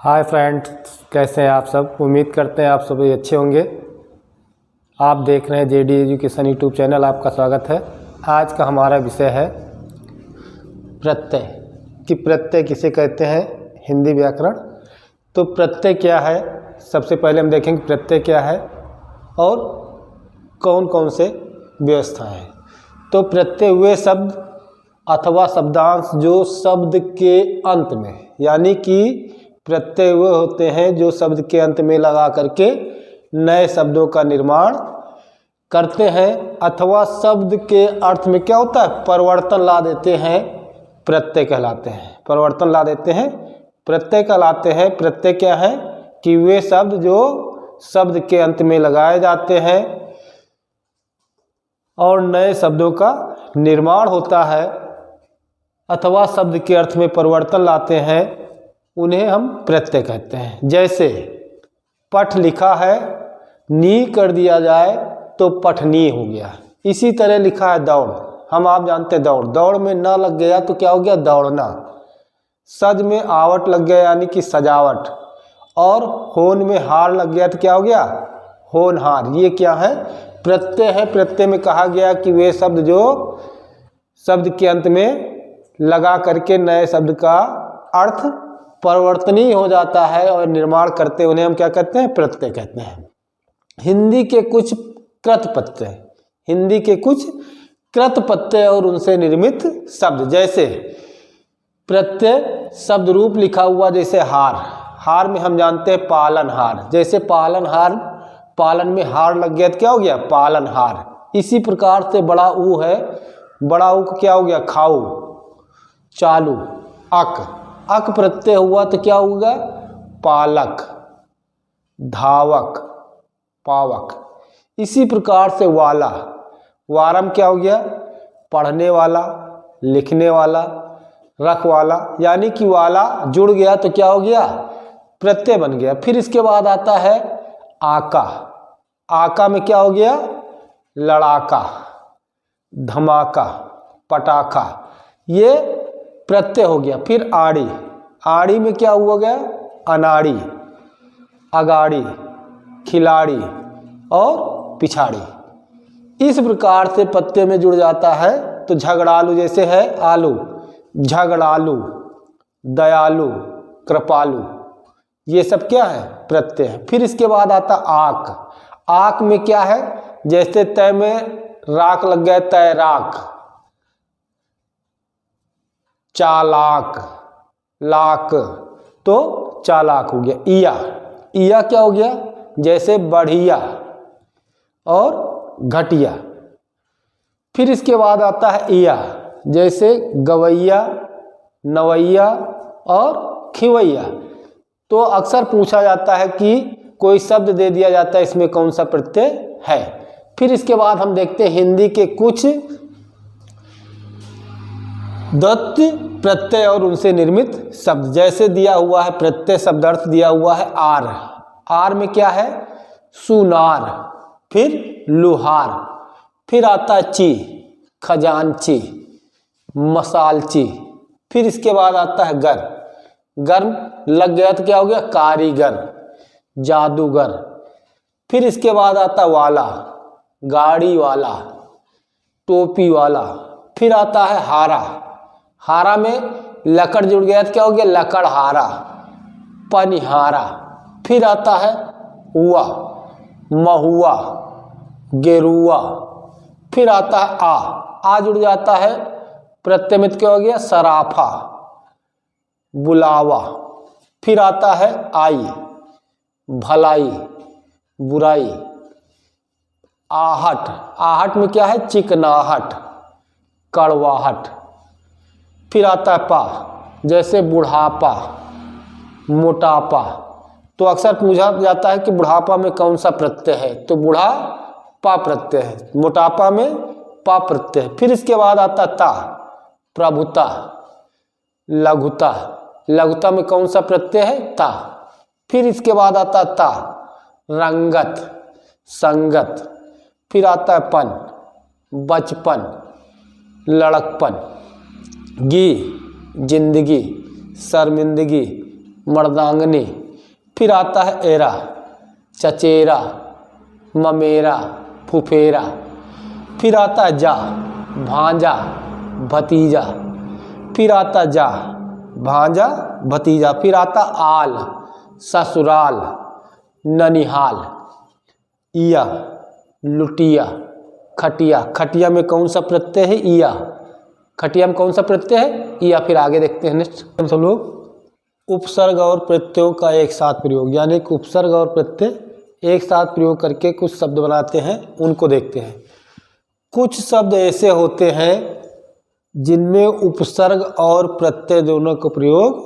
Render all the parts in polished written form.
Hi friends, कैसे हैं आप सब। उम्मीद करते हैं आप सभी अच्छे होंगे। आप देख रहे हैं जेडी एजुकेशन यूट्यूब चैनल। आपका स्वागत है। आज का हमारा विषय है प्रत्यय कि प्रत्यय किसे कहते हैं, हिंदी व्याकरण। तो प्रत्यय क्या है, सबसे पहले हम देखेंगे प्रत्यय क्या है और कौन कौन से व्यवस्था है। तो प्रत्यय वे शब्द अथवा शब्दांश जो शब्द के अंत में, यानी कि प्रत्यय वे होते हैं जो शब्द के अंत में लगा करके नए शब्दों का निर्माण करते हैं, अथवा शब्द के अर्थ में क्या होता है, परिवर्तन ला देते हैं, प्रत्यय कहलाते हैं। परिवर्तन ला देते हैं, प्रत्यय कहलाते हैं। प्रत्यय क्या है कि वे शब्द जो शब्द के अंत में लगाए जाते हैं और नए शब्दों का निर्माण होता है, अथवा शब्द के अर्थ में परिवर्तन लाते हैं, उन्हें हम प्रत्यय कहते हैं। जैसे पठ लिखा है, नी कर दिया जाए तो पठनी हो गया। इसी तरह लिखा है दौड़, हम आप जानते हैं दौड़, दौड़ में न लग गया तो क्या हो गया, दौड़ना। सज में आवट लग गया यानी कि सजावट, और होन में हार लग गया तो क्या हो गया, होनहार। ये क्या है, प्रत्यय है। प्रत्यय में कहा गया कि वे शब्द जो शब्द के अंत में लगा करके नए शब्द का अर्थ परिवर्तनीय हो जाता है और निर्माण करते, उन्हें हम क्या कहते हैं, प्रत्यय कहते हैं। हिंदी के कुछ कृत प्रत्यय, हिंदी के कुछ कृत प्रत्यय और उनसे निर्मित शब्द। जैसे प्रत्यय शब्द रूप लिखा हुआ, जैसे हार, हार में हम जानते हैं पालनहार। जैसे पालनहार, पालन में हार लग गया तो क्या हो गया, पालनहार। इसी प्रकार से बड़ा ऊ है, बड़ा ऊ क्या हो गया, खाऊ, चालू। अक, अक प्रत्यय हुआ तो क्या होगा, पालक, धावक, पावक। इसी प्रकार से वाला, वारम क्या हो गया, पढ़ने वाला, लिखने वाला, रखवाला, यानी कि वाला जुड़ गया तो क्या हो गया, प्रत्यय बन गया। फिर इसके बाद आता है आका, आका में क्या हो गया, लड़ाका, धमाका, पटाखा, ये प्रत्यय हो गया। फिर आड़ी, आड़ी में क्या हुआ गया, अनाड़ी, अगाड़ी, खिलाड़ी और पिछाड़ी। इस प्रकार से प्रत्यय में जुड़ जाता है। तो झगड़ालू जैसे है आलू, झगड़ालू, दयालु, कृपालु, ये सब क्या है, प्रत्यय है। फिर इसके बाद आता आक, आक में क्या है, जैसे तय में राख लग गया, तैराक, चालाक, लाक, तो चालाक हो गया। इया, इया क्या हो गया, जैसे बढ़िया और घटिया। फिर इसके बाद आता है इया, जैसे गवैया, नवैया और खिवैया। तो अक्सर पूछा जाता है कि कोई शब्द दे दिया जाता है, इसमें कौन सा प्रत्यय है। फिर इसके बाद हम देखते हैं हिंदी के कुछ द्वत्य प्रत्यय और उनसे निर्मित शब्द। जैसे दिया हुआ है प्रत्यय शब्दार्थ दिया हुआ है आर, आर में क्या है, सुनार, फिर लुहार। फिर आता है ची, खजांची, मसालची। फिर इसके बाद आता है गर, गर लग गया तो क्या हो गया, कारीगर, जादूगर। फिर इसके बाद आता वाला, गाड़ी वाला, टोपी वाला। फिर आता है हारा, हारा में लकड़ जुड़ गया तो क्या हो गया, लकड़हारा, पनिहारा। फिर आता है हुआ, महुआ, गेरुआ। फिर आता है आ जुड़ जाता है प्रत्यय में, क्या हो गया, सराफा, बुलावा। फिर आता है आई, भलाई, बुराई। आहट, आहट में क्या है, चिकनाहट, कड़वाहट। फिर आता है पा, जैसे बुढ़ापा, मोटापा। तो अक्सर पूछा जाता है कि बुढ़ापा में कौन सा प्रत्यय है, तो बुढ़ा पा प्रत्यय है, मोटापा में पा प्रत्यय है। फिर इसके बाद आता ता, प्रभुता, लघुता, लघुता में कौन सा प्रत्यय है, ता। फिर इसके बाद आता ता, रंगत, संगत। फिर आता है पन, बचपन, लड़कपन। गी, जिंदगी, शर्मिंदगी, मर्दांगनी। फिर आता है एरा, चचेरा, ममेरा, फुफेरा। फिर आता है जा, भांजा, भतीजा। फिर आता जा, भांजा, भतीजा। फिर आता आल, ससुराल, ननिहाल। इया, लुटिया, खटिया। खटिया में कौन सा प्रत्यय है? इया। खटिया में कौन सा प्रत्यय है? इया। फिर आगे देखते हैं नेक्स्ट हम सब लोग उपसर्ग और प्रत्ययों का एक साथ प्रयोग, यानी कि उपसर्ग और प्रत्यय एक साथ प्रयोग करके कुछ शब्द बनाते हैं, उनको देखते हैं। कुछ शब्द ऐसे होते हैं जिनमें उपसर्ग और प्रत्यय दोनों का प्रयोग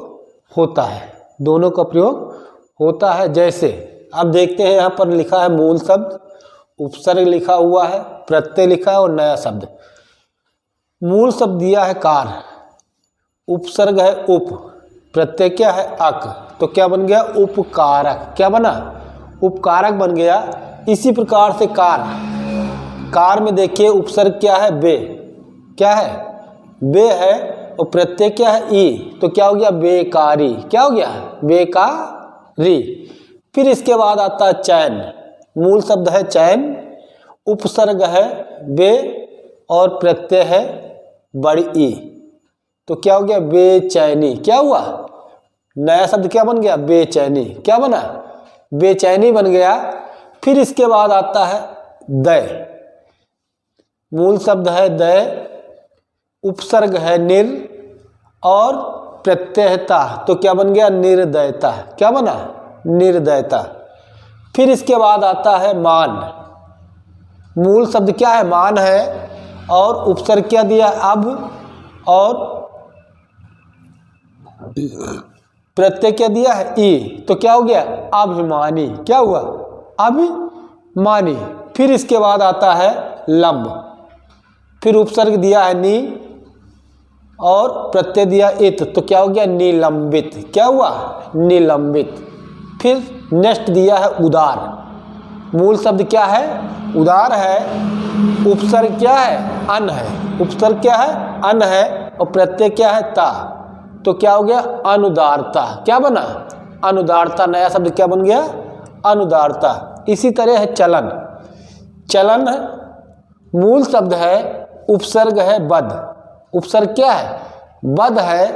होता है, दोनों का प्रयोग होता है। जैसे अब देखते हैं, यहाँ पर लिखा है मूल शब्द, उपसर्ग लिखा हुआ है, प्रत्यय लिखा है और नया शब्द। मूल शब्द दिया है कार, उपसर्ग है उप, प्रत्यय क्या है अक, तो क्या बन गया? उपकारक। क्या बना? उपकारक बन गया। इसी प्रकार से कार, कार में देखिए उपसर्ग क्या है? बे। क्या है? बे है। और प्रत्यय क्या है? ई, तो क्या हो गया? बेकारी। क्या हो गया? बेकारी। फिर इसके बाद आता है चैन, मूल शब्द है चैन, उपसर्ग है बे और प्रत्यय है बड़ी ई, तो क्या हो गया? बेचैनी। क्या हुआ? नया शब्द क्या बन गया? बेचैनी। क्या बना? बेचैनी बन गया। फिर इसके बाद आता है दय, मूल शब्द है दय, उपसर्ग है निर और प्रत्ययता, तो क्या बन गया? निर्दयता। क्या बना? निर्दयता। फिर इसके बाद आता है मान, मूल शब्द क्या है? मान है और उपसर्ग क्या दिया? अब और प्रत्यय क्या दिया है? ई, तो क्या हो गया? अभिमानी। क्या हुआ? अभिमानी। फिर इसके बाद आता है लंब, फिर उपसर्ग दिया है नी और प्रत्यय दिया इत, तो क्या हो गया? निलंबित। क्या हुआ? निलंबित। फिर नेक्स्ट दिया है उदार, मूल शब्द क्या है? उदार है, उपसर्ग क्या है? अन है। उपसर्ग क्या है? अन है और प्रत्यय क्या है? ता, तो क्या हो गया? अनुदारता। क्या बना? अनुदारता। नया शब्द क्या बन गया? अनुदारता। इसी तरह है चलन, चलन है, मूल शब्द है, उपसर्ग है बद, उपसर्ग क्या है? बद है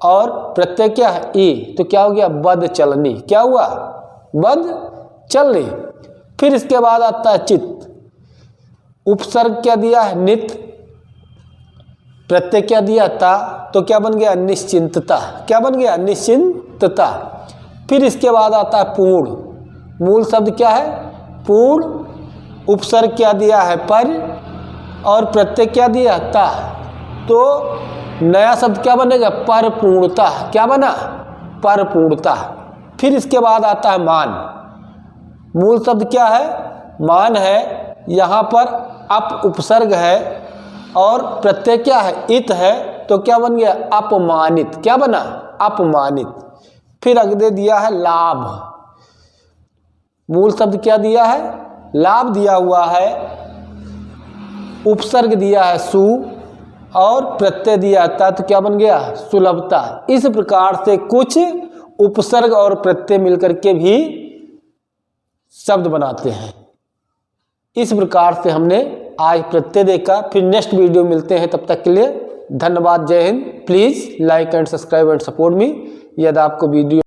और प्रत्यय क्या है? ई, तो क्या हो गया? बद चलनी। क्या हुआ? बद चलनी। फिर इसके बाद आता है चित्त, उपसर्ग क्या दिया है? नित, प्रत्यय क्या दिया? ता, तो क्या बन गया? निश्चिंतता। क्या बन गया? निश्चिंतता। फिर इसके बाद आता है पूर्ण, मूल शब्द क्या है? पूर्ण, उपसर्ग क्या दिया है? पर और प्रत्यय क्या दिया? ता, तो नया शब्द क्या बनेगा? परपूर्णता। क्या बना? परपूर्णता। फिर इसके बाद आता है मान, मूल शब्द क्या है? मान है, यहाँ पर अप उपसर्ग है और प्रत्यय क्या है? इत है, तो क्या बन गया? अपमानित। क्या बना? अपमानित। फिर अगले दिया है लाभ, मूल शब्द क्या दिया है? लाभ दिया हुआ है, उपसर्ग दिया है सु और प्रत्यय दिया था, तो क्या बन गया? सुलभता। इस प्रकार से कुछ उपसर्ग और प्रत्यय मिलकर के भी शब्द बनाते हैं। इस प्रकार से हमने आज प्रत्यय देखा। फिर नेक्स्ट वीडियो मिलते हैं, तब तक के लिए धन्यवाद। जय Hind. Please like and subscribe and support me. यदि आपको वीडियो